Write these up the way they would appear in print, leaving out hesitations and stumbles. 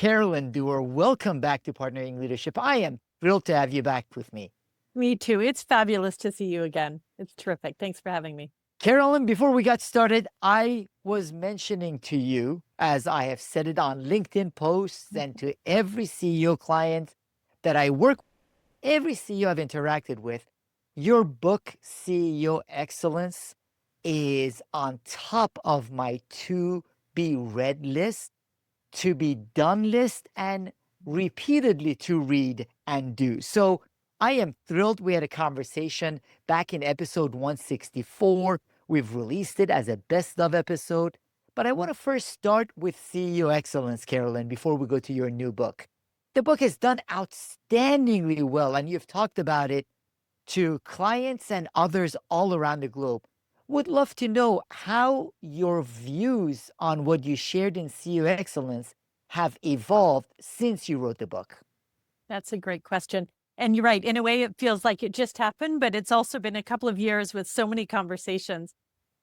Carolyn Dewar. Welcome back to Partnering Leadership. I am thrilled to have you back with me. Me too. It's fabulous to see you again. It's terrific. Thanks for having me. Carolyn, before we got started, I was mentioning to you, as I have said it on LinkedIn posts and to every CEO client that I work with, every CEO I've interacted with, your book, CEO Excellence, is on top of my to be read list, to be done list, and repeatedly to read and do. So I am thrilled we had a conversation back in episode 164. We've released it as a best of episode. But I want to first start with CEO Excellence, Carolyn, before we go to your new book. The book has done outstandingly well, and you've talked about it to clients and others all around the globe. Would love to know how your views on what you shared in CEO Excellence have evolved since you wrote the book. That's a great question. And you're right. In a way, it feels like it just happened, but it's also been a couple of years with so many conversations.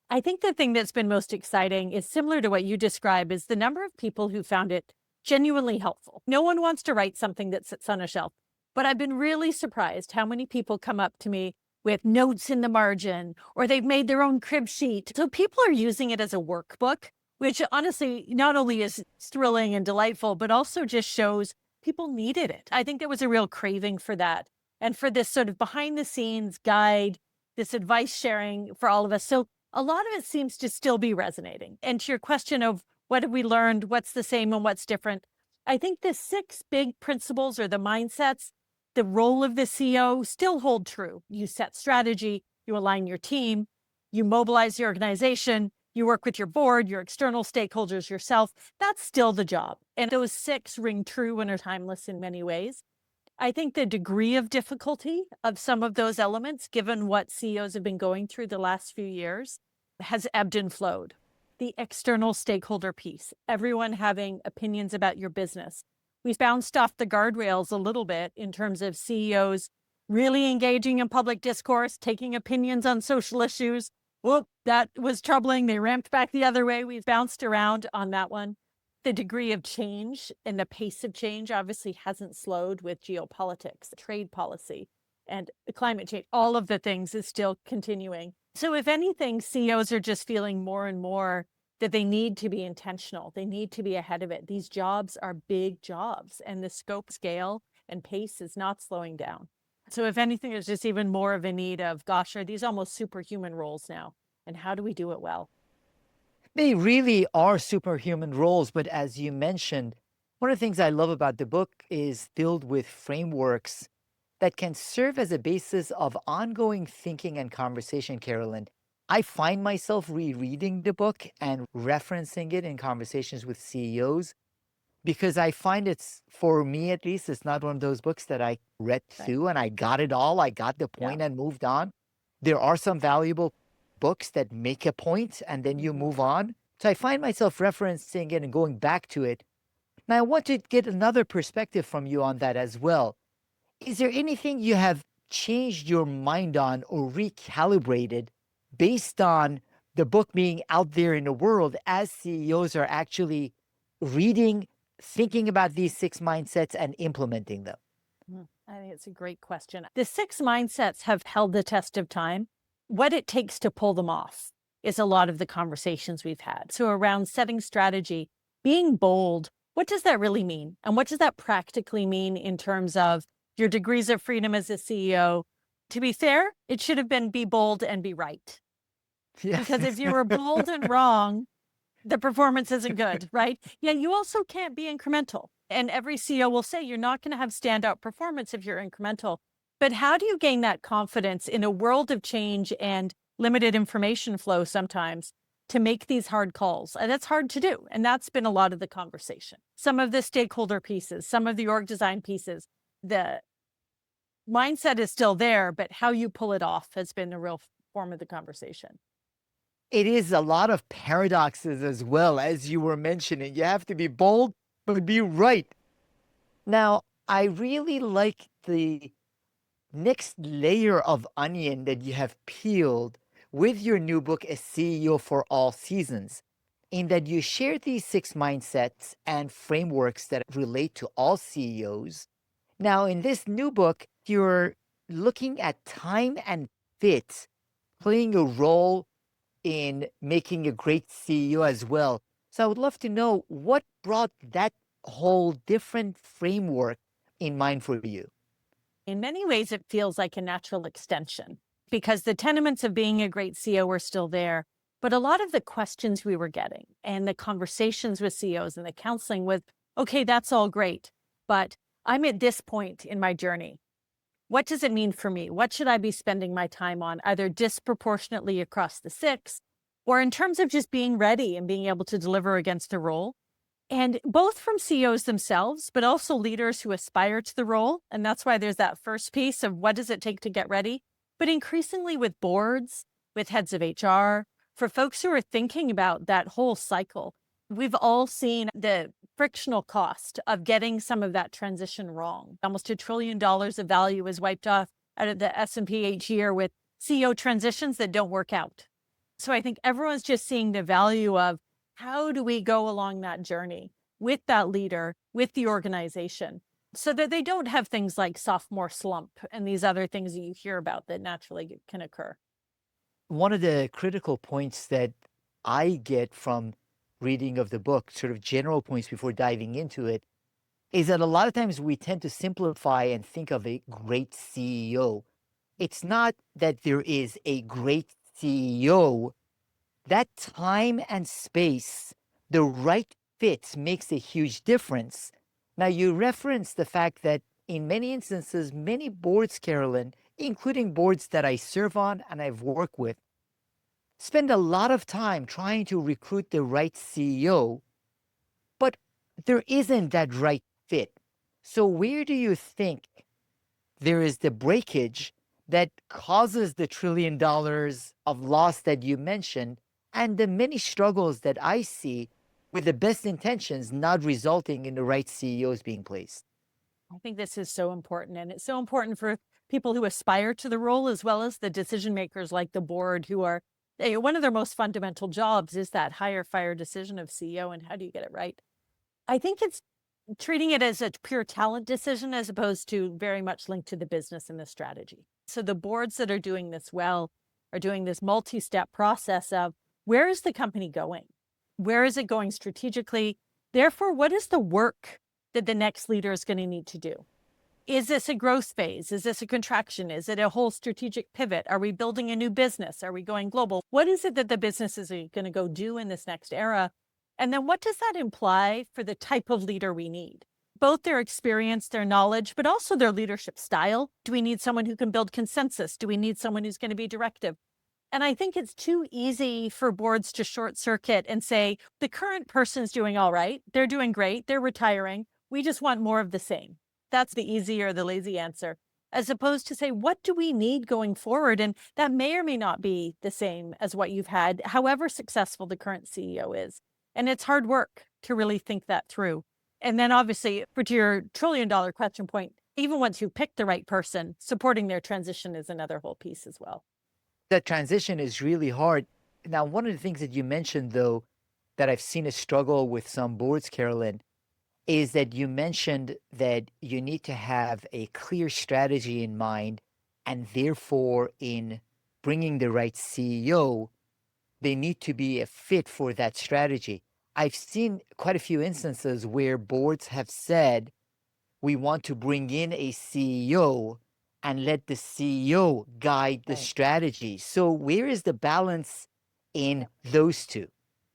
I think the thing that's been most exciting is similar to what you describe, is the number of people who found it genuinely helpful. No one wants to write something that sits on a shelf, but I've been really surprised how many people come up to me with notes in the margin, or they've made their own crib sheet. So people are using it as a workbook, which honestly not only is thrilling and delightful, but also just shows people needed it. I think there was a real craving for that and for this sort of behind the scenes guide, this advice sharing for all of us. So a lot of it seems to still be resonating. And to your question of what have we learned, what's the same and what's different, I think the 6 big principles or the mindsets, the role of the CEO still hold true. You set strategy, you align your team, you mobilize your organization, you work with your board, your external stakeholders, yourself. That's still the job. And those 6 ring true and are timeless in many ways. I think the degree of difficulty of some of those elements, given what CEOs have been going through the last few years, has ebbed and flowed. The external stakeholder piece, everyone having opinions about your business. We've bounced off the guardrails a little bit in terms of CEOs really engaging in public discourse, taking opinions on social issues. Whoop, that was troubling. They ramped back the other way. We've bounced around on that one. The degree of change and the pace of change obviously hasn't slowed with geopolitics, trade policy, and climate change. All of the things is still continuing. So if anything, CEOs are just feeling more and more that they need to be intentional. They need to be ahead of it. These jobs are big jobs, and the scope, scale, and pace is not slowing down. So if anything, there's just even more of a need of, gosh, are these almost superhuman roles now? And how do we do it well? They really are superhuman roles, but as you mentioned, one of the things I love about the book is filled with frameworks that can serve as a basis of ongoing thinking and conversation, Carolyn. I find myself rereading the book and referencing it in conversations with CEOs because I find it's, for me at least, it's not one of those books that I read through and I got it all. I got the point and moved on. There are some valuable books that make a point and then you move on. So I find myself referencing it and going back to it. Now, I want to get another perspective from you on that as well. Is there anything you have changed your mind on or recalibrated based on the book being out there in the world as CEOs are actually reading, thinking about these 6 mindsets and implementing them? I think it's a great question. The 6 mindsets have held the test of time. What it takes to pull them off is a lot of the conversations we've had. So around setting strategy, being bold, what does that really mean? And what does that practically mean in terms of your degrees of freedom as a CEO? To be fair, it should have been be bold and be right. Yes. Because if you were bold and wrong, the performance isn't good, right? Yeah, you also can't be incremental. And every CEO will say you're not going to have standout performance if you're incremental. But how do you gain that confidence in a world of change and limited information flow sometimes to make these hard calls? And that's hard to do. And that's been a lot of the conversation. Some of the stakeholder pieces, some of the org design pieces, the mindset is still there, but how you pull it off has been a real form of the conversation. It is a lot of paradoxes as well, as you were mentioning. You have to be bold, but be right. Now, I really like the next layer of onion that you have peeled with your new book, A CEO for All Seasons. in that you share these 6 mindsets and frameworks that relate to all CEOs. Now, in this new book, you're looking at time and fit playing a role in making a great CEO as well. So I would love to know what brought that whole different framework in mind for you. In many ways, it feels like a natural extension because the tenements of being a great CEO are still there. But a lot of the questions we were getting and the conversations with CEOs and the counseling with, okay, that's all great, but I'm at this point in my journey. What does it mean for me? What should I be spending my time on, either disproportionately across the six, or in terms of just being ready and being able to deliver against the role? And both from CEOs themselves, but also leaders who aspire to the role. And that's why there's that first piece of what does it take to get ready? But increasingly with boards, with heads of HR, for folks who are thinking about that whole cycle, we've all seen the frictional cost of getting some of that transition wrong. Almost $1 trillion of value is wiped off out of the S&P each year with CEO transitions that don't work out. So I think everyone's just seeing the value of how do we go along that journey with that leader, with the organization, so that they don't have things like sophomore slump and these other things that you hear about that naturally can occur. One of the critical points that I get from reading of the book, sort of general points before diving into it, is that a lot of times we tend to simplify and think of a great CEO. It's not that there is a great CEO. That time and space, the right fit makes a huge difference. Now, you referenced the fact that in many instances, many boards, Carolyn, including boards that I serve on and I've worked with, spend a lot of time trying to recruit the right CEO, but there isn't that right fit. So, where do you think there is the breakage that causes the $1 trillion of loss that you mentioned and the many struggles that I see with the best intentions not resulting in the right CEOs being placed? I think this is so important. And it's so important for people who aspire to the role, as well as the decision makers like the board, who are one of their most fundamental jobs is that hire fire decision of CEO. And how do you get it right? I think it's treating it as a pure talent decision as opposed to very much linked to the business and the strategy. So the boards that are doing this well are doing this multi-step process of where is the company going? Where is it going strategically? Therefore, what is the work that the next leader is going to need to do? Is this a growth phase? Is this a contraction? Is it a whole strategic pivot? Are we building a new business? Are we going global? What is it that the business is going to go do in this next era? And then what does that imply for the type of leader we need? Both their experience, their knowledge, but also their leadership style. Do we need someone who can build consensus? Do we need someone who's going to be directive? And I think it's too easy for boards to short circuit and say, the current person's doing all right. They're doing great. They're retiring. We just want more of the same. That's the easy or the lazy answer, as opposed to say, what do we need going forward? And that may or may not be the same as what you've had, however successful the current CEO is. And it's hard work to really think that through. And then obviously, for to your $1 trillion question point, even once you pick the right person, supporting their transition is another whole piece as well. That transition is really hard. Now, one of the things that you mentioned, though, that I've seen a struggle with some boards, Carolyn, is that you mentioned that you need to have a clear strategy in mind, and therefore, in bringing the right CEO, they need to be a fit for that strategy. I've seen quite a few instances where boards have said, we want to bring in a CEO and let the CEO guide the Right. strategy. So, where is the balance in those two?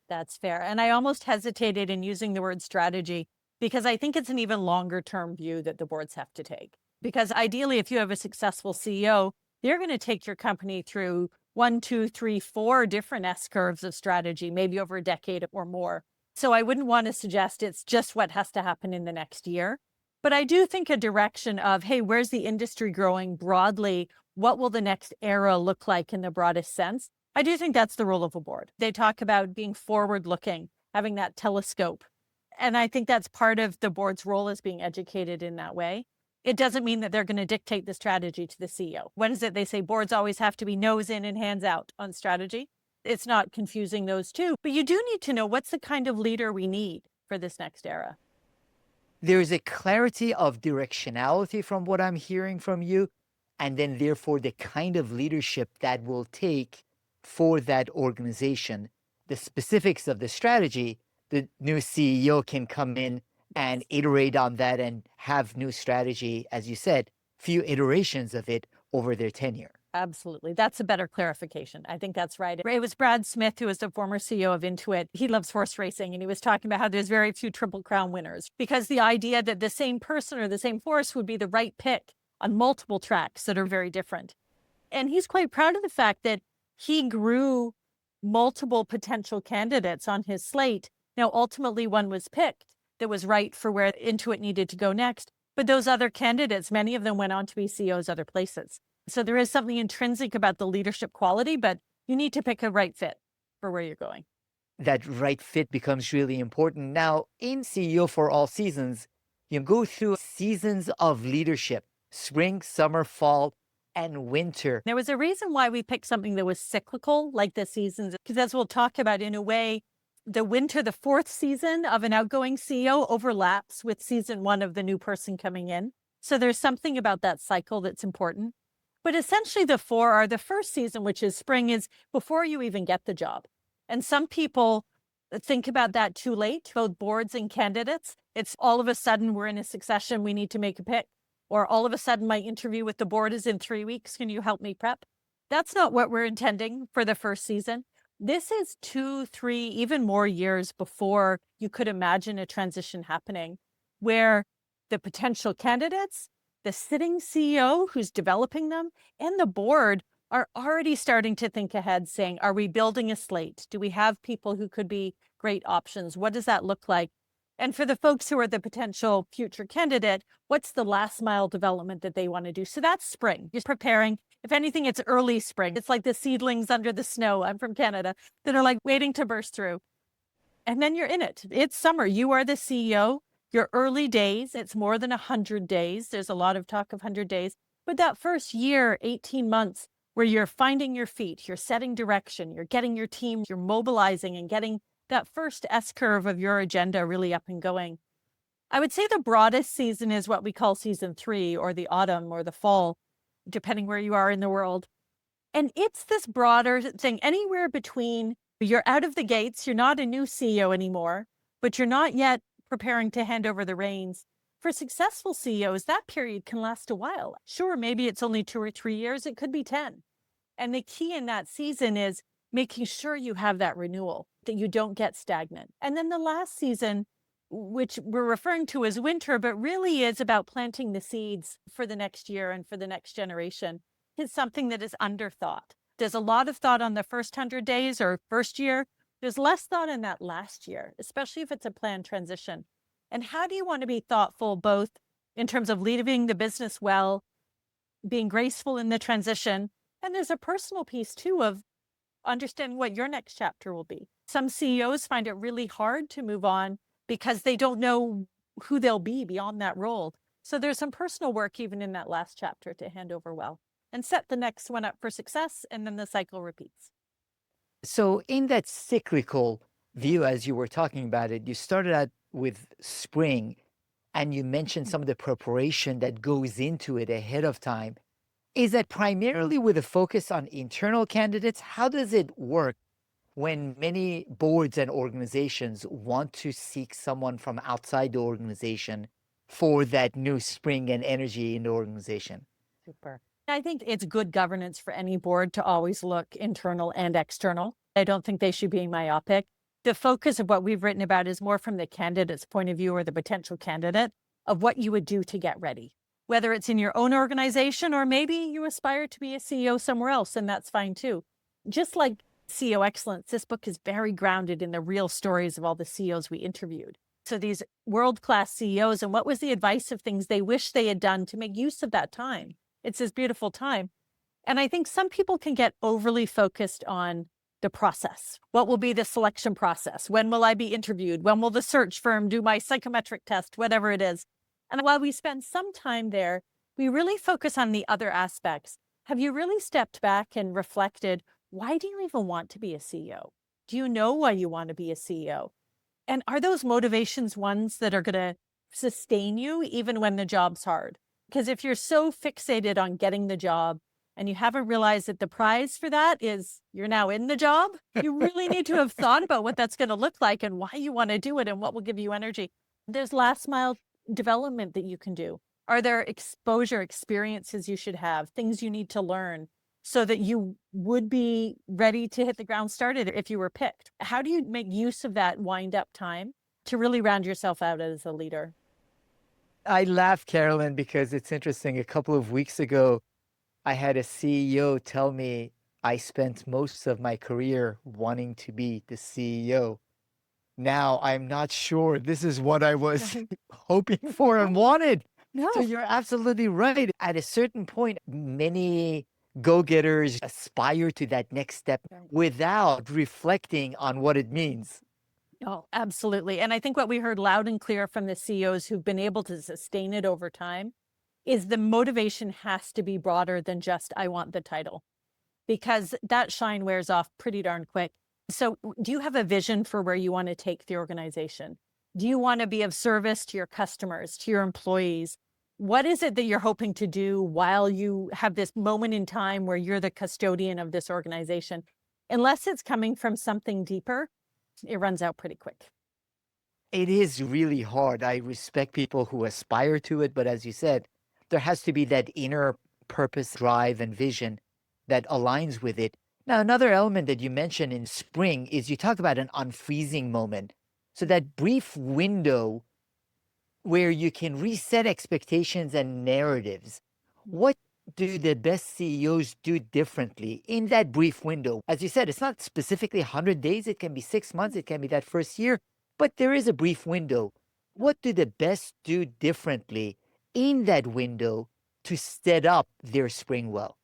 That's fair. And I almost hesitated in using the word strategy because I think it's an even longer term view that the boards have to take. Because ideally, if you have a successful CEO, they're going to take your company through 1, 2, 3, 4 different S curves of strategy, maybe over a decade or more. So I wouldn't want to suggest it's just what has to happen in the next year. But I do think a direction of, hey, where's the industry growing broadly? What will the next era look like in the broadest sense? I do think that's the role of a board. They talk about being forward looking, having that telescope. And I think that's part of the board's role, is being educated in that way. It doesn't mean that they're going to dictate the strategy to the CEO. What is it they say? Boards always have to be nose in and hands out on strategy. it's not confusing those two. But you do need to know what's the kind of leader we need for this next era. There's a clarity of directionality from what I'm hearing from you, and then therefore the kind of leadership that will take for that organization. The specifics of the strategy, the new CEO can come in and iterate on that and have new strategy, as you said, few iterations of it over their tenure. Absolutely. That's a better clarification. I think that's right. It was Brad Smith, who is the former CEO of Intuit. He loves horse racing, and he was talking about how there's very few Triple Crown winners because the idea that the same person or the same horse would be the right pick on multiple tracks that are very different. And he's quite proud of the fact that he grew multiple potential candidates on his slate. Now, ultimately, one was picked that was right for where Intuit needed to go next. But those other candidates, many of them went on to be CEOs other places. So there is something intrinsic about the leadership quality, but you need to pick a right fit for where you're going. That right fit becomes really important. Now, in CEO for all seasons, you go through seasons of leadership, spring, summer, fall, and winter. There was a reason why we picked something that was cyclical, like the seasons, because as we'll talk about, in a way, the winter, the fourth season of an outgoing CEO overlaps with season one of the new person coming in. So there's something about that cycle that's important. But essentially the four are the first season, which is spring, is before you even get the job. And some people think about that too late, both boards and candidates. It's all of a sudden we're in a succession, we need to make a pick. Or all of a sudden my interview with the board is in 3 weeks, can you help me prep? That's not what we're intending for the first season. This is 2, 3, even more years before you could imagine a transition happening, where the potential candidates, the sitting CEO who's developing them, and the board are already starting to think ahead, saying, are we building a slate? Do we have people who could be great options? What does that look like? And for the folks who are the potential future candidate, what's the last mile development that they want to do? So that's spring. You're preparing. If anything, it's early spring. It's like the seedlings under the snow. I'm from Canada that are like waiting to burst through. And then you're in it. It's summer. You are the CEO. Your early days, it's more than 100 days. There's a lot of talk of 100 days. But that first year, 18 months, where you're finding your feet, you're setting direction, you're getting your team, you're mobilizing and getting that first S-curve of your agenda really up and going. I would say the broadest season is what we call season 3, or the autumn or the fall, depending where you are in the world. And it's this broader thing, anywhere between you're out of the gates, you're not a new CEO anymore, but you're not yet preparing to hand over the reins. For successful CEOs, that period can last a while. Sure, maybe it's only 2 or 3 years, it could be 10. And the key in that season is making sure you have that renewal, that you don't get stagnant. And then the last season, which we're referring to as winter, but really is about planting the seeds for the next year and for the next generation, is something that is underthought. There's a lot of thought on the first 100 days or first year. There's less thought in that last year, especially if it's a planned transition. And how do you want to be thoughtful, both in terms of leading the business well, being graceful in the transition, and there's a personal piece too of understanding what your next chapter will be. Some CEOs find it really hard to move on because they don't know who they'll be beyond that role. So there's some personal work even in that last chapter to hand over well and set the next one up for success, and then the cycle repeats. So, in that cyclical view, as you were talking about it, you started out with spring and you mentioned some of the preparation that goes into it ahead of time. Is that primarily with a focus on internal candidates? How does it work when many boards and organizations want to seek someone from outside the organization for that new spring and energy in the organization? Super. I think it's good governance for any board to always look internal and external. I don't think they should be myopic. The focus of what we've written about is more from the candidate's point of view, or the potential candidate, of what you would do to get ready, whether it's in your own organization or maybe you aspire to be a CEO somewhere else, and that's fine too. Just like CEO Excellence, this book is very grounded in the real stories of all the CEOs we interviewed. So these world-class CEOs, and what was the advice of things they wish they had done to make use of that time. It's this beautiful time. And I think some people can get overly focused on the process. What will be the selection process? When will I be interviewed? When will the search firm do my psychometric test? Whatever it is. And while we spend some time there, we really focus on the other aspects. Have you really stepped back and reflected, why do you even want to be a CEO? Do you know why you want to be a CEO? And are those motivations ones that are going to sustain you even when the job's hard? Because if you're so fixated on getting the job and you haven't realized that the prize for that is you're now in the job, you really need to have thought about what that's going to look like and why you want to do it and what will give you energy. There's last mile development that you can do. Are there exposure experiences you should have, things you need to learn so that you would be ready to hit the ground started if you were picked? How do you make use of that wind up time to really round yourself out as a leader? I laugh, Carolyn, because it's interesting. A couple of weeks ago, I had a CEO tell me I spent most of my career wanting to be the CEO. Now I'm not sure this is what I was hoping for and wanted. No. So you're absolutely right. At a certain point, many go-getters aspire to that next step without reflecting on what it means. Oh, absolutely. And I think what we heard loud and clear from the CEOs who've been able to sustain it over time is the motivation has to be broader than just, I want the title, because that shine wears off pretty darn quick. So do you have a vision for where you want to take the organization? Do you want to be of service to your customers, to your employees? What is it that you're hoping to do while you have this moment in time where you're the custodian of this organization? Unless it's coming from something deeper, it runs out pretty quick. It is really hard. I respect people who aspire to it, but as you said, there has to be that inner purpose, drive, and vision that aligns with it. Now, another element that you mentioned in spring is you talk about an unfreezing moment. So that brief window where you can reset expectations and narratives. What do the best CEOs do differently in that brief window? As you said, it's not specifically 100 days, it can be 6 months, it can be that first year, but there is a brief window. What do the best do differently in that window to set up their spring well?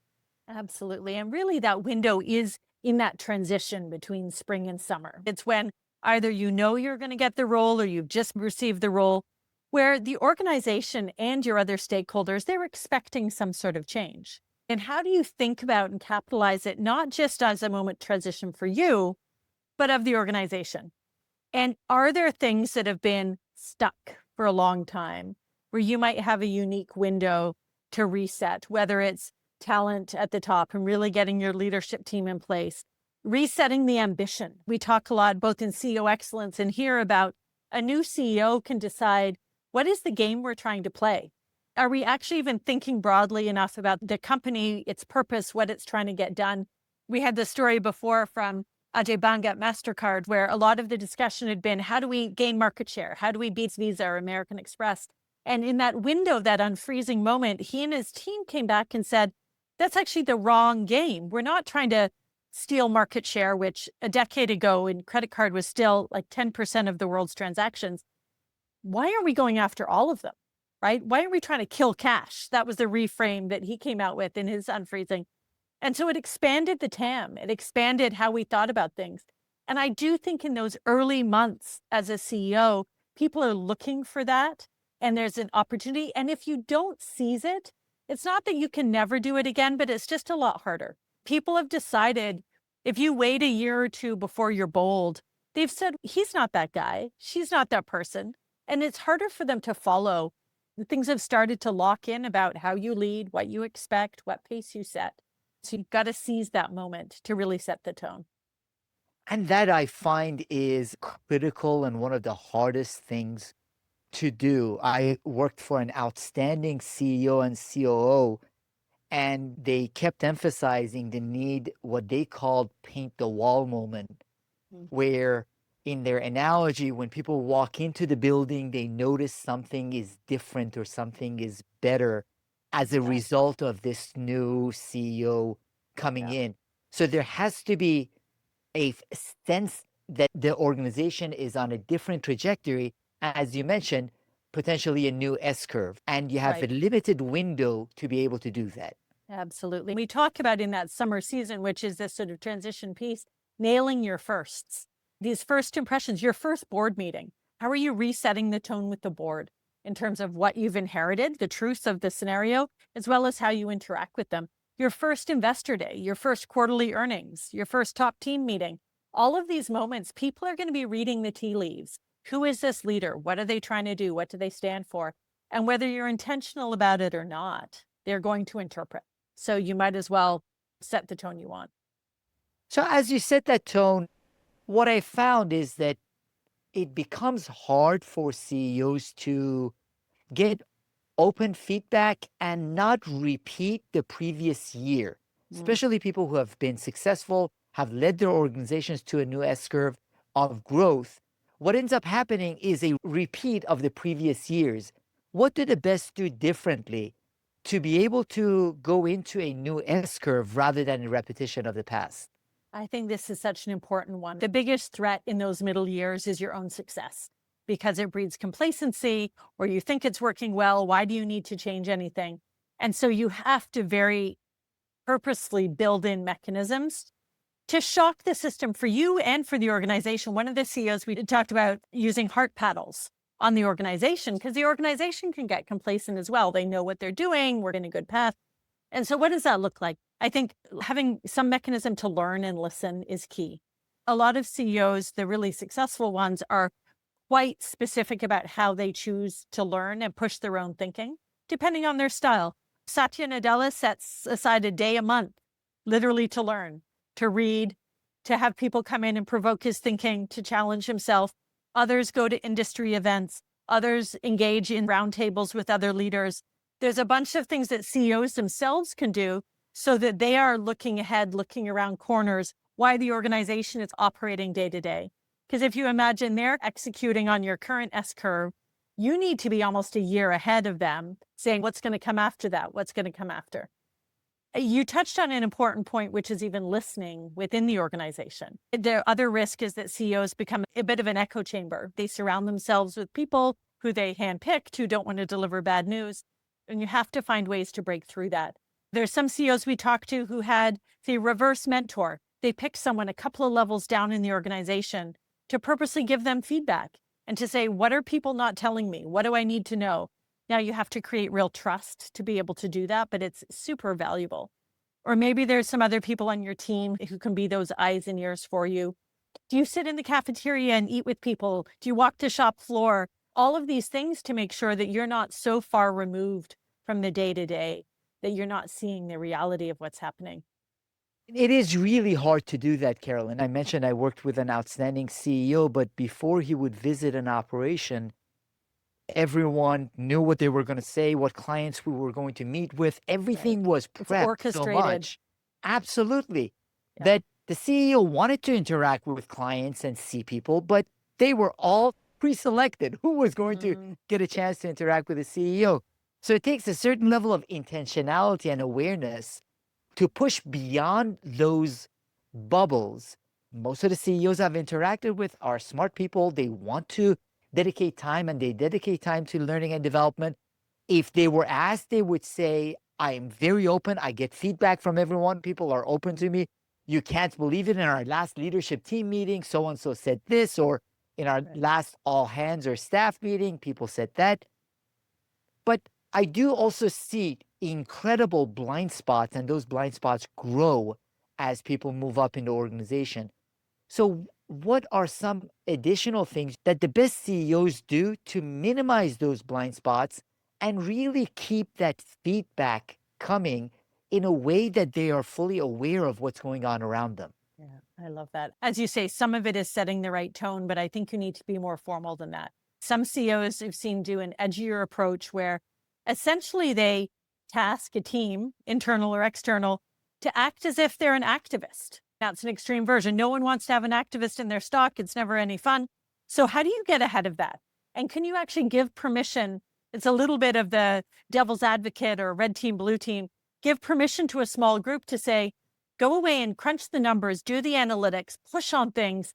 Absolutely. And really, that window is in that transition between spring and summer. It's when either you know you're going to get the role or you've just received the role, where the organization and your other stakeholders, they're expecting some sort of change. And how do you think about and capitalize it, not just as a moment transition for you, but of the organization? And are there things that have been stuck for a long time where you might have a unique window to reset, whether it's talent at the top and really getting your leadership team in place, resetting the ambition? We talk a lot, both in CEO excellence and here, about a new CEO can decide, what is the game we're trying to play? Are we actually even thinking broadly enough about the company, its purpose, what it's trying to get done? We had the story before from Ajay Banga at MasterCard, where a lot of the discussion had been, how do we gain market share? How do we beat Visa or American Express? And in that window, that unfreezing moment, he and his team came back and said, that's actually the wrong game. We're not trying to steal market share, which a decade ago in credit card was still like 10% of the world's transactions. Why are we going after all of them, right? Why are we trying to kill cash? That was the reframe that he came out with in his unfreezing. And so it expanded the TAM. It expanded how we thought about things. And I do think in those early months as a CEO, people are looking for that. And there's an opportunity. And if you don't seize it, it's not that you can never do it again, but it's just a lot harder. People have decided if you wait a year or two before you're bold, they've said, he's not that guy. She's not that person. And it's harder for them to follow. Things have started to lock in about how you lead, what you expect, what pace you set. So you've got to seize that moment to really set the tone. And that I find is critical and one of the hardest things to do. I worked for an outstanding CEO and COO, and they kept emphasizing the need, what they called paint the wall moment, where in their analogy, when people walk into the building, they notice something is different or something is better as a result of this new CEO coming in. So there has to be a sense that the organization is on a different trajectory, as you mentioned, potentially a new S curve, and you have a limited window to be able to do that. Absolutely. We talk about in that summer season, which is this sort of transition piece, nailing your firsts. These first impressions, your first board meeting. How are you resetting the tone with the board in terms of what you've inherited, the truths of the scenario, as well as how you interact with them? your first investor day, your first quarterly earnings, your first top team meeting. All of these moments, people are going to be reading the tea leaves. Who is this leader? What are they trying to do? What do they stand for? And whether you're intentional about it or not, they're going to interpret. So you might as well set the tone you want. So as you set that tone, what I found is that it becomes hard for CEOs to get open feedback and not repeat the previous year, especially people who have been successful, have led their organizations to a new S curve of growth. What ends up happening is a repeat of the previous years. What do the best do differently to be able to go into a new S curve rather than a repetition of the past? I think this is such an important one. The biggest threat in those middle years is your own success because it breeds complacency, or you think it's working well. Why do you need to change anything? And so you have to very purposefully build in mechanisms to shock the system for you and for the organization. One of the CEOs, we talked about using heart paddles on the organization because the organization can get complacent as well. They know what they're doing. We're in a good path. And so what does that look like? I think having some mechanism to learn and listen is key. A lot of CEOs, the really successful ones, are quite specific about how they choose to learn and push their own thinking, depending on their style. Satya Nadella sets aside a day a month, literally to learn, to read, to have people come in and provoke his thinking, to challenge himself. Others go to industry events. Others engage in roundtables with other leaders. There's a bunch of things that CEOs themselves can do so that they are looking ahead, looking around corners, why the organization is operating day to day. Because if you imagine they're executing on your current S curve, you need to be almost a year ahead of them, saying what's going to come after that, what's going to come after. You touched on an important point, which is even listening within the organization. The other risk is that CEOs become a bit of an echo chamber. They surround themselves with people who they handpicked who don't want to deliver bad news. And you have to find ways to break through that. There's some CEOs we talked to who had the reverse mentor. They picked someone a couple of levels down in the organization to purposely give them feedback and to say, what are people not telling me? What do I need to know? Now you have to create real trust to be able to do that, but it's super valuable. Or maybe there's some other people on your team who can be those eyes and ears for you. Do you sit in the cafeteria and eat with people? Do you walk the shop floor? All of these things to make sure that you're not so far removed from the day-to-day that you're not seeing the reality of what's happening. It is really hard to do that, Carolyn. I mentioned I worked with an outstanding CEO, but before he would visit an operation, everyone knew what they were going to say, what clients we were going to meet with. Everything was It's prepped so orchestrated. much. Absolutely. Yeah. That the CEO wanted to interact with clients and see people, but they were all pre-selected who was going to get a chance to interact with the CEO. So it takes a certain level of intentionality and awareness to push beyond those bubbles. Most of the CEOs I've interacted with are smart people. They want to dedicate time, and they dedicate time to learning and development. If they were asked, they would say, I am very open. I get feedback from everyone. People are open to me. You can't believe it. In our last leadership team meeting, so-and-so said this, or in our last all hands or staff meeting, people said that. But I do also see incredible blind spots, and those blind spots grow as people move up in the organization. So what are some additional things that the best CEOs do to minimize those blind spots and really keep that feedback coming in a way that they are fully aware of what's going on around them? Yeah, I love that. As you say, some of it is setting the right tone, but I think you need to be more formal than that. Some CEOs I've seen do an edgier approach where essentially they task a team, internal or external, to act as if they're an activist. That's an extreme version. No one wants to have an activist in their stock. It's never any fun. So how do you get ahead of that? And can you actually give permission? It's a little bit of the devil's advocate or red team, blue team. Give permission to a small group to say, go away and crunch the numbers, do the analytics, push on things.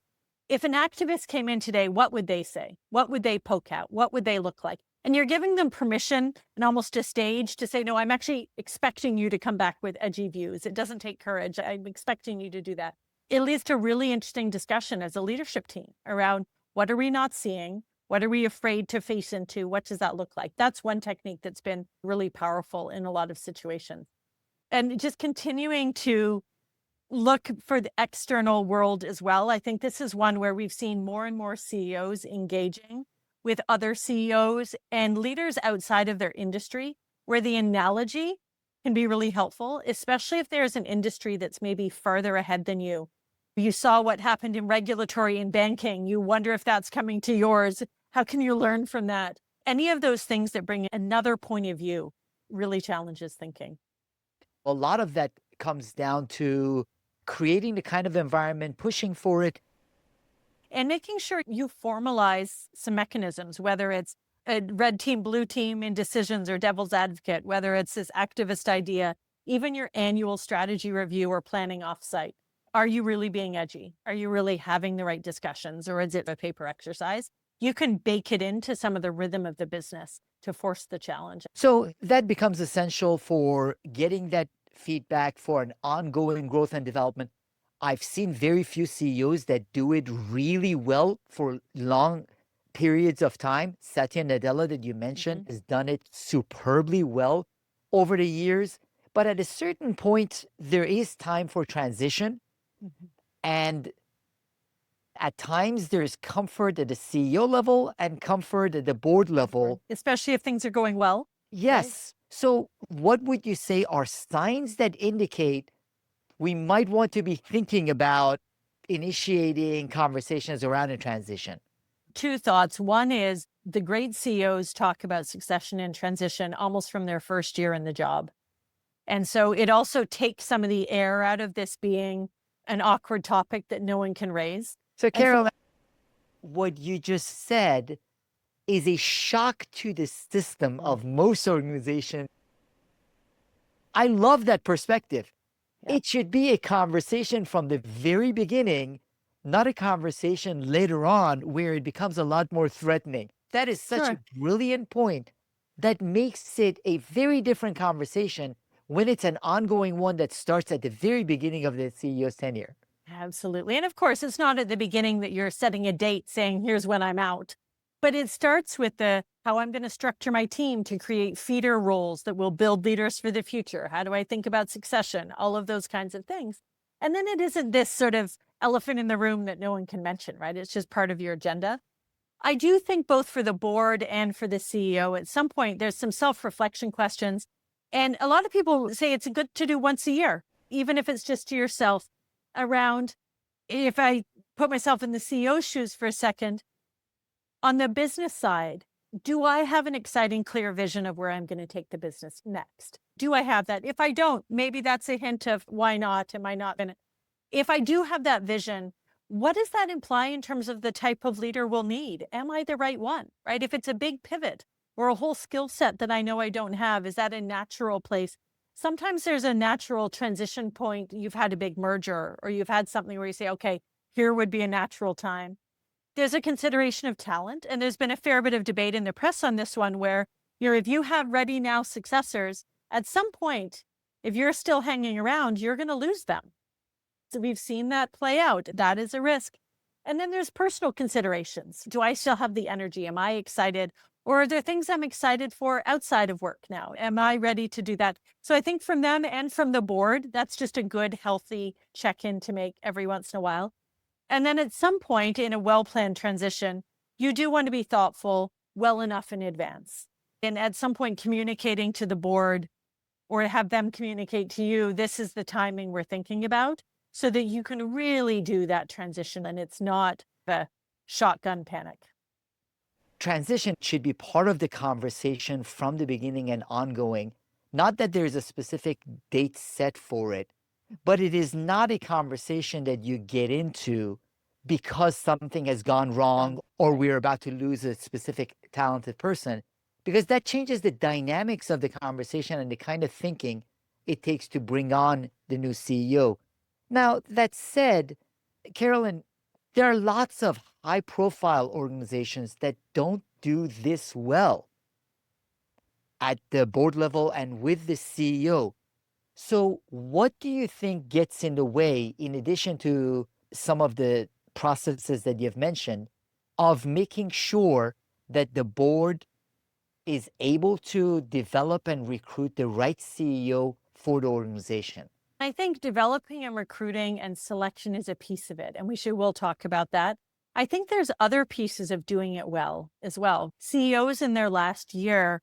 If an activist came in today, what would they say? What would they poke at? What would they look like? And you're giving them permission and almost a stage to say, no, I'm actually expecting you to come back with edgy views. It doesn't take courage. I'm expecting you to do that. It leads to really interesting discussion as a leadership team around what are we not seeing? What are we afraid to face into? What does that look like? That's one technique that's been really powerful in a lot of situations. And just continuing to look for the external world as well. I think this is one where we've seen more and more CEOs engaging with other CEOs and leaders outside of their industry, where the analogy can be really helpful, especially if there's an industry that's maybe further ahead than you. You saw what happened in regulatory and banking. You wonder if that's coming to yours. How can you learn from that? Any of those things that bring another point of view really challenges thinking. A lot of that comes down to creating the kind of environment, pushing for it. And making sure you formalize some mechanisms, whether it's a red team, blue team in decisions or devil's advocate, whether it's this activist idea, even your annual strategy review or planning offsite. Are you really being edgy? Are you really having the right discussions, or is it a paper exercise? You can bake it into some of the rhythm of the business to force the challenge. So that becomes essential for getting that feedback for an ongoing growth and development. I've seen very few CEOs that do it really well for long periods of time. Satya Nadella, that you mentioned, has done it superbly well over the years. But at a certain point, there is time for transition. And at times, there's comfort at the CEO level and comfort at the board level. Especially if things are going well. Yes. So, what would you say are signs that indicate we might want to be thinking about initiating conversations around a transition? Two thoughts. One is the great CEOs talk about succession and transition almost from their first year in the job. And so it also takes some of the air out of this being an awkward topic that no one can raise. So, Carolyn, what you just said is a shock to the system of most organizations. I love that perspective. Yeah. It should be a conversation from the very beginning, not a conversation later on where it becomes a lot more threatening. That is such a brilliant point that makes it a very different conversation when it's an ongoing one that starts at the very beginning of the CEO's tenure. Absolutely. And of course, it's not at the beginning that you're setting a date saying, here's when I'm out. But it starts with how I'm going to structure my team to create feeder roles that will build leaders for the future. How do I think about succession? All of those kinds of things. And then it isn't this sort of elephant in the room that no one can mention, right? It's just part of your agenda. I do think both for the board and for the CEO, at some point, there's some self-reflection questions. And a lot of people say it's good to do once a year, even if it's just to yourself, around, if I put myself in the CEO's shoes for a second, on the business side, do I have an exciting, clear vision of where I'm going to take the business next? Do I have that? If I don't, maybe that's a hint of why not? Am I not going to? If I do have that vision, what does that imply in terms of the type of leader we'll need? Am I the right one, right? If it's a big pivot or a whole skill set that I know I don't have, is that a natural place? Sometimes there's a natural transition point. You've had a big merger or you've had something where you say, okay, here would be a natural time. There's a consideration of talent, and there's been a fair bit of debate in the press on this one where, if you have ready now successors, at some point, if you're still hanging around, you're going to lose them. So we've seen that play out. That is a risk. And then there's personal considerations. Do I still have the energy? Am I excited? Or are there things I'm excited for outside of work now? Am I ready to do that? So I think from them and from the board, that's just a good, healthy check-in to make every once in a while. And then at some point in a well-planned transition, you do want to be thoughtful well enough in advance. And at some point communicating to the board or have them communicate to you, this is the timing we're thinking about, so that you can really do that transition and it's not the shotgun panic. Transition should be part of the conversation from the beginning and ongoing. Not that there's a specific date set for it, but it is not a conversation that you get into because something has gone wrong or we're about to lose a specific talented person, because that changes the dynamics of the conversation and the kind of thinking it takes to bring on the new CEO. Now, that said, Carolyn, there are lots of high-profile organizations that don't do this well at the board level and with the CEO. So what do you think gets in the way, in addition to some of the processes that you've mentioned, of making sure that the board is able to develop and recruit the right CEO for the organization? I think developing and recruiting and selection is a piece of it, and we'll talk about that. I think there's other pieces of doing it well as well. CEOs in their last year,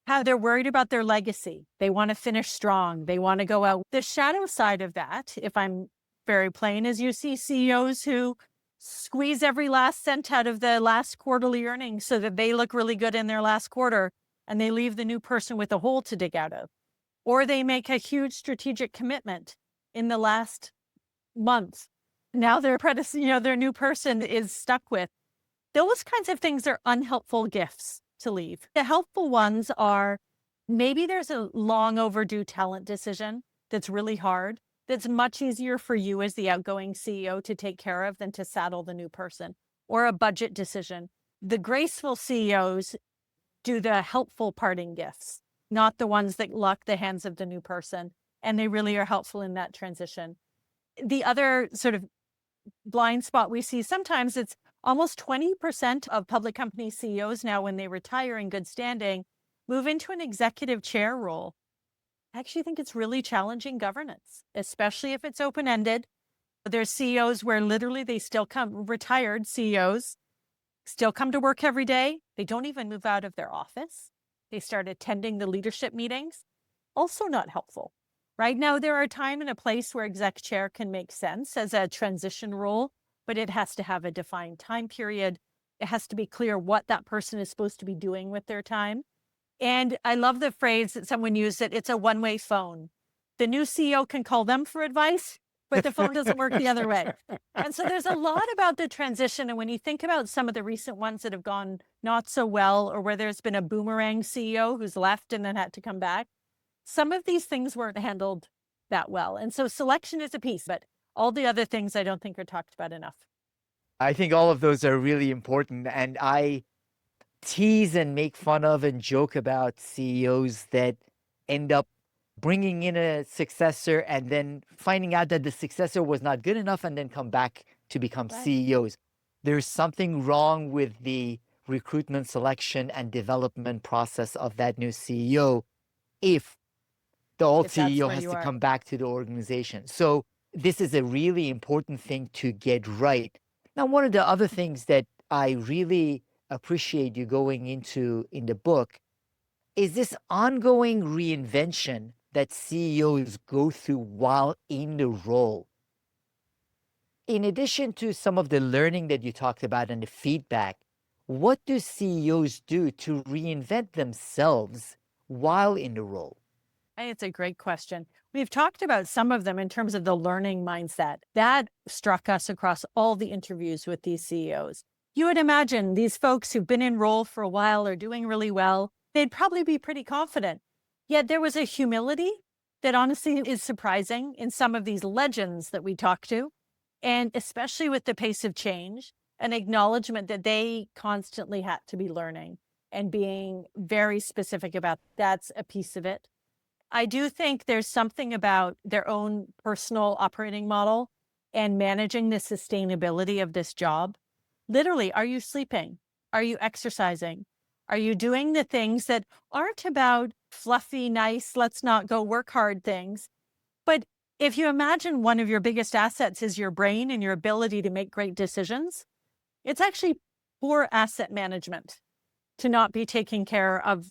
how they're worried about their legacy. They want to finish strong. They want to go out. The shadow side of that, if I'm very plain, is you see CEOs who squeeze every last cent out of the last quarterly earnings so that they look really good in their last quarter, and they leave the new person with a hole to dig out of. Or they make a huge strategic commitment in the last month. Now their their new person is stuck with. Those kinds of things are unhelpful gifts to leave. The helpful ones are maybe there's a long overdue talent decision that's really hard, that's much easier for you as the outgoing CEO to take care of than to saddle the new person, or a budget decision. The graceful CEOs do the helpful parting gifts, not the ones that lock the hands of the new person. And they really are helpful in that transition. The other sort of blind spot we see sometimes, it's almost 20% of public company CEOs now, when they retire in good standing, move into an executive chair role. I actually think it's really challenging governance, especially if it's open-ended. There's CEOs where literally they still come, retired CEOs, still come to work every day. They don't even move out of their office. They start attending the leadership meetings. Also not helpful. Right now, there are a time and a place where exec chair can make sense as a transition role, but it has to have a defined time period. It has to be clear what that person is supposed to be doing with their time. And I love the phrase that someone used, that it's a one-way phone. The new CEO can call them for advice, but the phone doesn't work the other way. And so there's a lot about the transition. And when you think about some of the recent ones that have gone not so well, or where there's been a boomerang CEO who's left and then had to come back, some of these things weren't handled that well. And so selection is a piece, but all the other things I don't think are talked about enough. I think all of those are really important. And I tease and make fun of and joke about CEOs that end up bringing in a successor and then finding out that the successor was not good enough and then come back to become Right. CEOs. There's something wrong with the recruitment, selection, and development process of that new CEO if the old If that's CEO where has you to are. come back to the organization. So this is a really important thing to get right. Now, one of the other things that I really appreciate you going into in the book is this ongoing reinvention that CEOs go through while in the role. In addition to some of the learning that you talked about and the feedback, what do CEOs do to reinvent themselves while in the role? It's a great question. We've talked about some of them in terms of the learning mindset. That struck us across all the interviews with these CEOs. You would imagine these folks who've been in role for a while are doing really well. They'd probably be pretty confident. Yet there was a humility that honestly is surprising in some of these legends that we talk to. And especially with the pace of change, an acknowledgement that they constantly had to be learning and being very specific about that's a piece of it. I do think there's something about their own personal operating model and managing the sustainability of this job. Literally, are you sleeping? Are you exercising? Are you doing the things that aren't about fluffy, nice, let's not go work hard things? But if you imagine one of your biggest assets is your brain and your ability to make great decisions, it's actually poor asset management to not be taking care of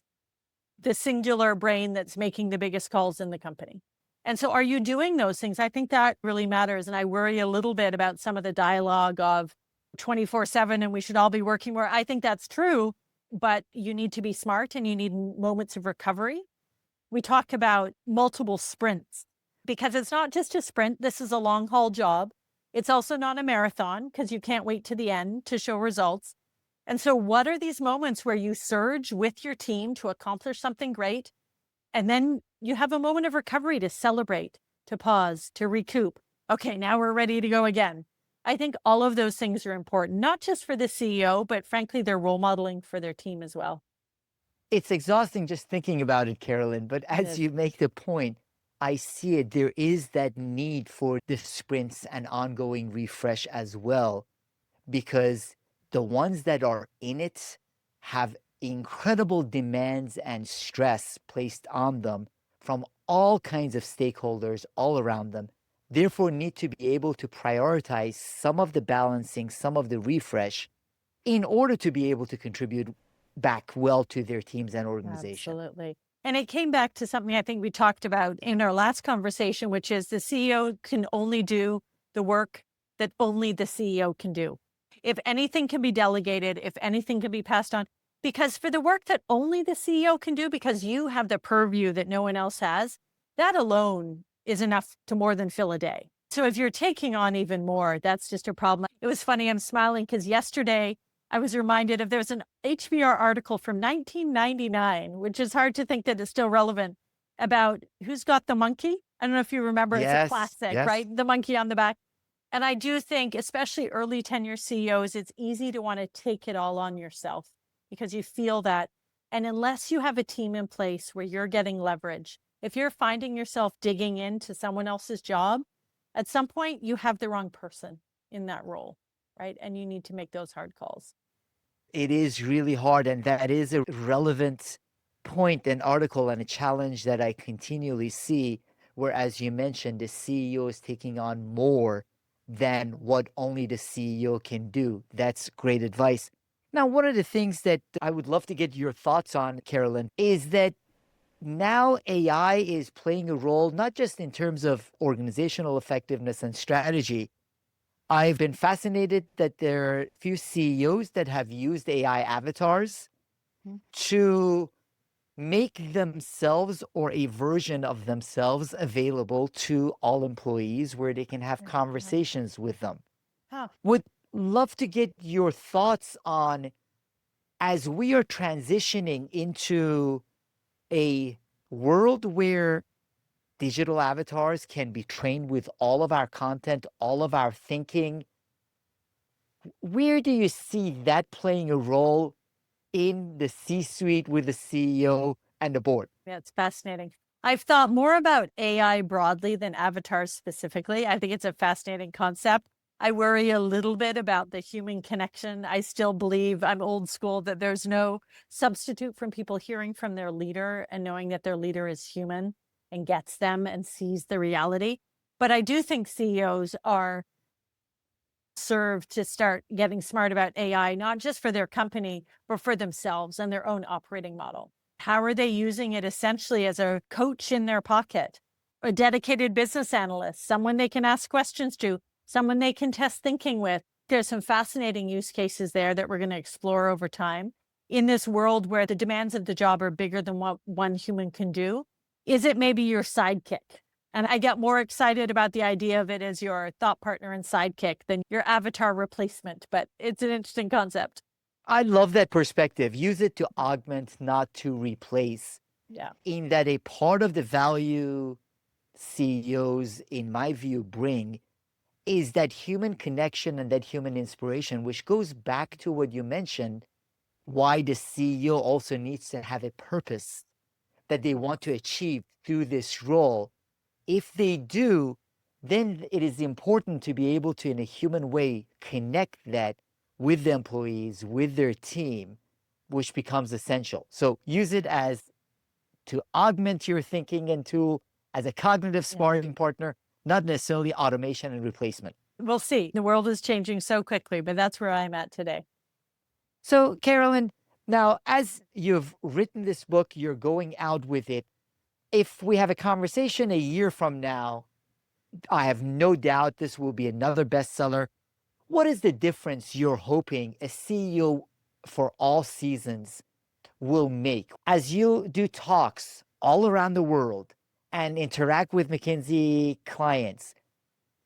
the singular brain that's making the biggest calls in the company. And so are you doing those things? I think that really matters. And I worry a little bit about some of the dialogue of 24/7 and we should all be working more. I think that's true, but you need to be smart and you need moments of recovery. We talk about multiple sprints because it's not just a sprint. This is a long haul job. It's also not a marathon because you can't wait to the end to show results. And so what are these moments where you surge with your team to accomplish something great? And then you have a moment of recovery to celebrate, to pause, to recoup. Okay, now we're ready to go again. I think all of those things are important, not just for the CEO, but frankly, they're role modeling for their team as well. It's exhausting just thinking about it, Carolyn, but It as is. you make the point, I see it. There is that need for the sprints and ongoing refresh as well, because the ones that are in it have incredible demands and stress placed on them from all kinds of stakeholders all around them, therefore need to be able to prioritize some of the balancing, some of the refresh in order to be able to contribute back well to their teams and organization. Absolutely. And it came back to something I think we talked about in our last conversation, which is the CEO can only do the work that only the CEO can do. If anything can be delegated, if anything can be passed on, because for the work that only the CEO can do, because you have the purview that no one else has, that alone is enough to more than fill a day. So if you're taking on even more, that's just a problem. It was funny, I'm smiling because yesterday I was reminded of there's an HBR article from 1999, which is hard to think that it's still relevant, about Who's Got the Monkey? I don't know if you remember, it's a Yes, classic, yes. right? The monkey on the back. And I do think, especially early tenure CEOs, it's easy to want to take it all on yourself because you feel that. And unless you have a team in place where you're getting leverage, if you're finding yourself digging into someone else's job, at some point you have the wrong person in that role, right? And you need to make those hard calls. It is really hard. And that is a relevant point and article and a challenge that I continually see, where, as you mentioned, the CEO is taking on more than what only the CEO can do. That's great advice. Now, one of the things that I would love to get your thoughts on, Carolyn, is that now AI is playing a role, not just in terms of organizational effectiveness and strategy. I've been fascinated that there are few CEOs that have used AI avatars Mhm. to make themselves or a version of themselves available to all employees where they can have conversations with them. Huh. Would love to get your thoughts on, as we are transitioning into a world where digital avatars can be trained with all of our content, all of our thinking, where do you see that playing a role in the C-suite with the CEO and the board? Yeah, it's fascinating. I've thought more about AI broadly than avatars specifically. I think it's a fascinating concept. I worry a little bit about the human connection. I still believe, I'm old school, that there's no substitute from people hearing from their leader and knowing that their leader is human and gets them and sees the reality. But I do think CEOs are served to start getting smart about AI, not just for their company, but for themselves and their own operating model. How are they using it essentially as a coach in their pocket, a dedicated business analyst, someone they can ask questions to, someone they can test thinking with? There's some fascinating use cases there that we're going to explore over time. In this world where the demands of the job are bigger than what one human can do, is it maybe your sidekick? And I get more excited about the idea of it as your thought partner and sidekick than your avatar replacement, but it's an interesting concept. I love that perspective. Use it to augment, not to replace. Yeah. In that, a part of the value CEOs, in my view, bring is that human connection and that human inspiration, which goes back to what you mentioned, why the CEO also needs to have a purpose that they want to achieve through this role. If they do, then it is important to be able to, in a human way, connect that with the employees, with their team, which becomes essential. So use it as to augment your thinking and tool, as a cognitive Yeah. sparring partner, not necessarily automation and replacement. We'll see. The world is changing so quickly, but that's where I'm at today. So, Carolyn, now as you've written this book, you're going out with it. If we have a conversation a year from now, I have no doubt this will be another bestseller. What is the difference you're hoping a CEO for all seasons will make as you do talks all around the world and interact with McKinsey clients?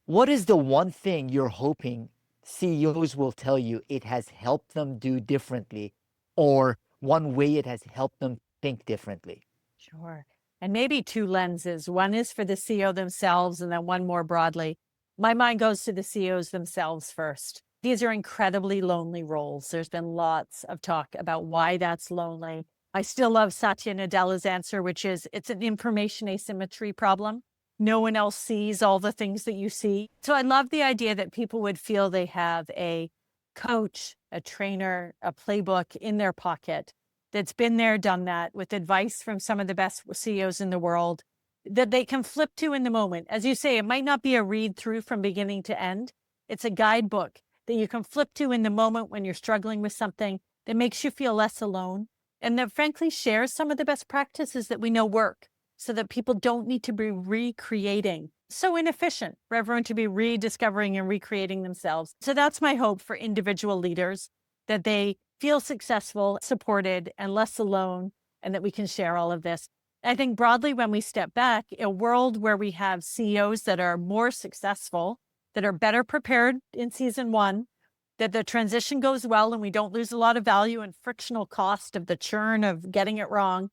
What is the one thing you're hoping CEOs will tell you it has helped them do differently, or one way it has helped them think differently? Sure. And maybe two lenses. One is for the CEO themselves, and then one more broadly. My mind goes to the CEOs themselves first. These are incredibly lonely roles. There's been lots of talk about why that's lonely. I still love Satya Nadella's answer, which is it's an information asymmetry problem. No one else sees all the things that you see. So I love the idea that people would feel they have a coach, a trainer, a playbook in their pocket that's been there, done that, with advice from some of the best CEOs in the world, that they can flip to in the moment. As you say, it might not be a read through from beginning to end. It's a guidebook that you can flip to in the moment when you're struggling with something that makes you feel less alone, and that frankly shares some of the best practices that we know work, so that people don't need to be recreating. So inefficient for everyone to be rediscovering and recreating themselves. So that's my hope for individual leaders, that they feel successful, supported, and less alone, and that we can share all of this. I think broadly, when we step back, a world where we have CEOs that are more successful, that are better prepared in season one, that the transition goes well and we don't lose a lot of value and frictional cost of the churn of getting it wrong.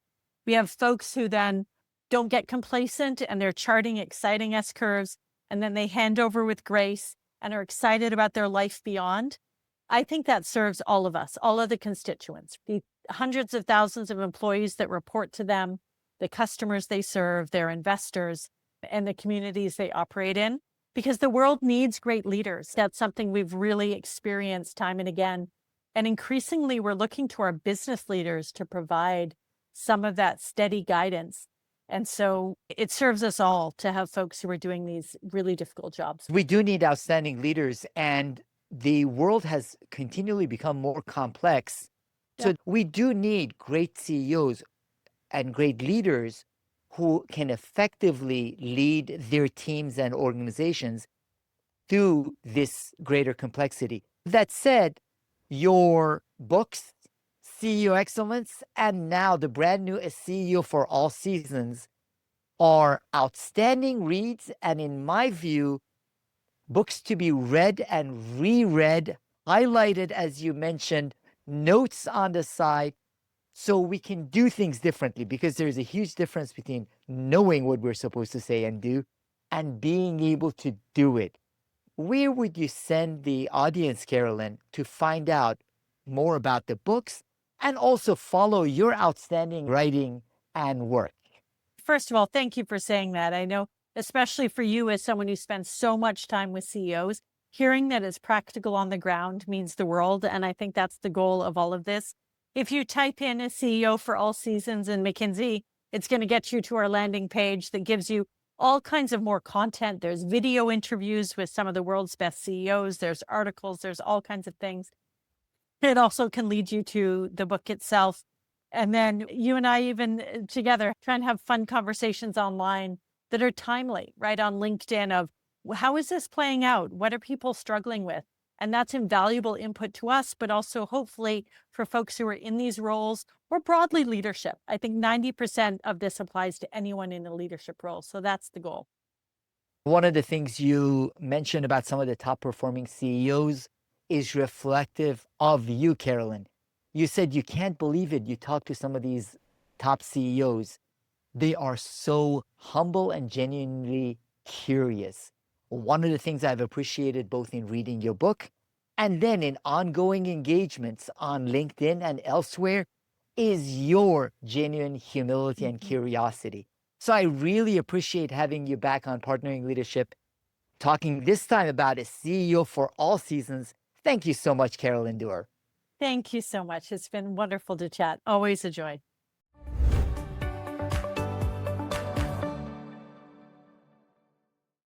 We have folks who then don't get complacent and they're charting exciting S curves, and then they hand over with grace and are excited about their life beyond. I think that serves all of us, all of the constituents, the hundreds of thousands of employees that report to them, the customers they serve, their investors, and the communities they operate in, because the world needs great leaders. That's something we've really experienced time and again. And increasingly, we're looking to our business leaders to provide some of that steady guidance. And so it serves us all to have folks who are doing these really difficult jobs. We do need outstanding leaders, and the world has continually become more complex. So we do need great CEOs and great leaders who can effectively lead their teams and organizations through this greater complexity. That said, your books, CEO Excellence, and now the brand new CEO for All Seasons are outstanding reads, and in my view, books to be read and reread, highlighted, as you mentioned, notes on the side, so we can do things differently, because there's a huge difference between knowing what we're supposed to say and do and being able to do it. Where would you send the audience, Carolyn, to find out more about the books and also follow your outstanding writing and work? First of all, thank you for saying that. I know, especially for you as someone who spends so much time with CEOs, hearing that it's practical on the ground means the world. And I think that's the goal of all of this. If you type in a CEO for All Seasons in McKinsey, it's going to get you to our landing page that gives you all kinds of more content. There's video interviews with some of the world's best CEOs. There's articles. There's all kinds of things. It also can lead you to the book itself. And then you and I even together try and have fun conversations online that are timely, right? On LinkedIn of how is this playing out? What are people struggling with? And that's invaluable input to us, but also hopefully for folks who are in these roles or broadly leadership. I think 90% of this applies to anyone in a leadership role. So that's the goal. One of the things you mentioned about some of the top performing CEOs is reflective of you, Carolyn. You said you can't believe it. You talk to some of these top CEOs. They are so humble and genuinely curious. One of the things I've appreciated both in reading your book and then in ongoing engagements on LinkedIn and elsewhere is your genuine humility and curiosity. So I really appreciate having you back on Partnering Leadership, talking this time about a CEO for All Seasons. Thank you so much, Carolyn Dewar. Thank you so much. It's been wonderful to chat. Always a joy.